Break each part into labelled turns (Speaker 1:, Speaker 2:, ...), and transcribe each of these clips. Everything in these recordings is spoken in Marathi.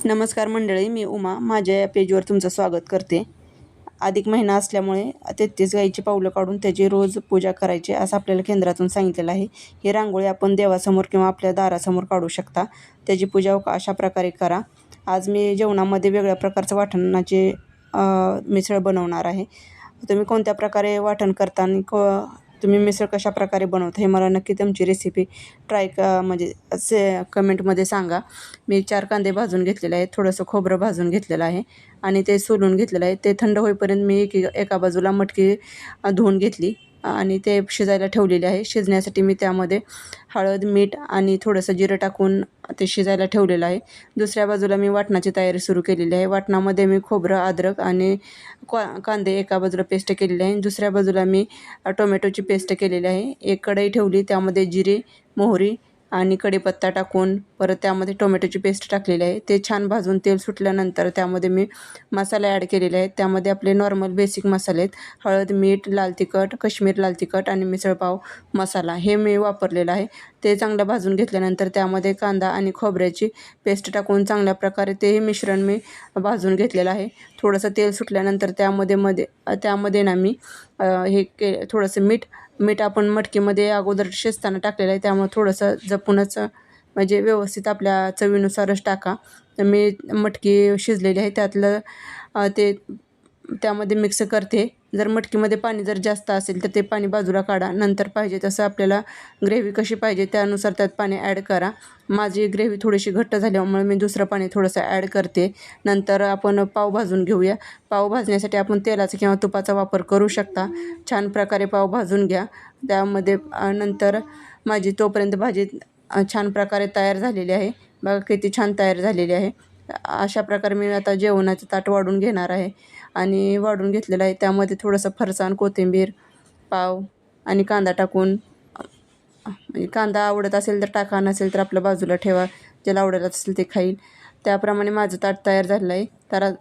Speaker 1: नमस्कार मंडळी, मी उमा माझ्या या पेजवर तुमचं स्वागत करते. अधिक महिना असल्यामुळे 33 गाईची पावलं काढून त्याची रोज पूजा करायची असं आपल्याला केंद्रातून सांगितलेलं आहे. ही रांगोळी आपण देवासमोर किंवा आपल्या दारासमोर काढू शकता. त्याची पूजा अशा प्रकारे करा. आज मी जेवणामध्ये वेगळ्या प्रकारचं वाटणाचे मिसळ बनवणार आहे. तुम्ही कोणत्या प्रकारे वाटण करता आणि तुम्ही मिसळ कशा प्रकारे बनवता हे मला नक्की तुमची रेसिपी म्हणजे कमेंटमध्ये सांगा. मी 4 कांदे भाजून घेतलेले आहेत, थोडंसं खोबरं भाजून घेतलेलं आहे आणि ते सोलून घेतलेलं आहे. ते थंड होईपर्यंत मी एका बाजूला मटकी धुवून घेतली आणि ते शिजायला ठेवलेले आहे. शिजण्यासाठी मी त्यामध्ये हळद, मीठ आणि थोडंसं जिरं टाकून ते शिजायला ठेवलेलं आहे. दुसऱ्या बाजूला मी वाटणाची तयारी सुरू केलेली आहे. वाटणामध्ये मी खोबरं, अद्रक आणि कांदे एका बाजूला पेस्ट केलेली आहे. दुसऱ्या बाजूला मी टोमॅटोची पेस्ट केलेली आहे. एक कढई ठेवली, त्यामध्ये जिरे, मोहरी आणि कढीपत्ता टाकून परत त्यामध्ये टोमॅटोची पेस्ट टाकलेली आहे. ते छान भाजून तेल सुटल्यानंतर त्यामध्ये मी मसाले ॲड केलेले आहेत. त्यामध्ये आपले नॉर्मल बेसिक मसाले आहेत. हळद, मीठ, लाल तिखट, काश्मीर लाल तिखट आणि मिसळपाव मसाला हे मी वापरलेलं आहे. ते चांगलं भाजून घेतल्यानंतर त्यामध्ये कांदा आणि खोबऱ्याची पेस्ट टाकून चांगल्या प्रकारे ते मिश्रण मी भाजून घेतलेलं आहे. थोडंसं तेल सुटल्यानंतर त्यामध्ये ना मी थोडंसं मीठ आपण मटकीमध्ये अगोदर शिजताना टाकलेलं आहे, त्यामुळे थोडंसं जपूनच म्हणजे व्यवस्थित आपल्या चवीनुसारच टाका. तर मी मटकी शिजलेली आहे ते त्यामध्ये मिक्स करते. जर मटकीमध्ये पाणी जर जास्त असेल तर ते पाणी बाजूला काढा. नंतर पाहिजे तसं आपल्याला ग्रेव्ही कशी पाहिजे त्यानुसार त्यात पाणी ॲड करा. माझी ग्रेव्ही थोडीशी घट्ट झाल्यामुळे मी दुसरं पाणी थोडंसं ॲड करते. नंतर आपण पाव भाजून घेऊया. पाव भाजण्यासाठी आपण तेलाचा किंवा तुपाचा वापर करू शकता. छान प्रकारे पाव भाजून घ्या. त्यामध्ये नंतर माझी तोपर्यंत भाजी छान प्रकारे तयार झालेली आहे. बघा किती छान तयार झालेली आहे. अशा प्रकारे मी आता जेवणाचं ताट वाढून घेणार आहे आणि वाढून घेतलेलं आहे. त्यामध्ये थोडंसं फरसाण, कोथिंबीर, पाव आणि कांदा टाकून म्हणजे कांदा आवडत असेल तर टाका, नसेल तर आपल्या बाजूला ठेवा. ज्याला आवडत असेल ते खाईल. त्याप्रमाणे माझं ताट तयार झालेलं आहे.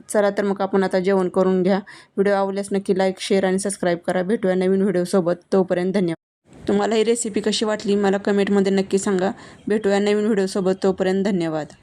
Speaker 1: चला तर मग आपण आता जेवण करून घ्या. व्हिडिओ आवडल्यास नक्की लाईक, शेअर आणि सबस्क्राईब करा. भेटूया नवीन व्हिडिओसोबत. तोपर्यंत धन्यवाद. तुम्हाला ही रेसिपी कशी वाटली मला कमेंटमध्ये नक्की सांगा. भेटूया नवीन व्हिडिओसोबत. तोपर्यंत धन्यवाद.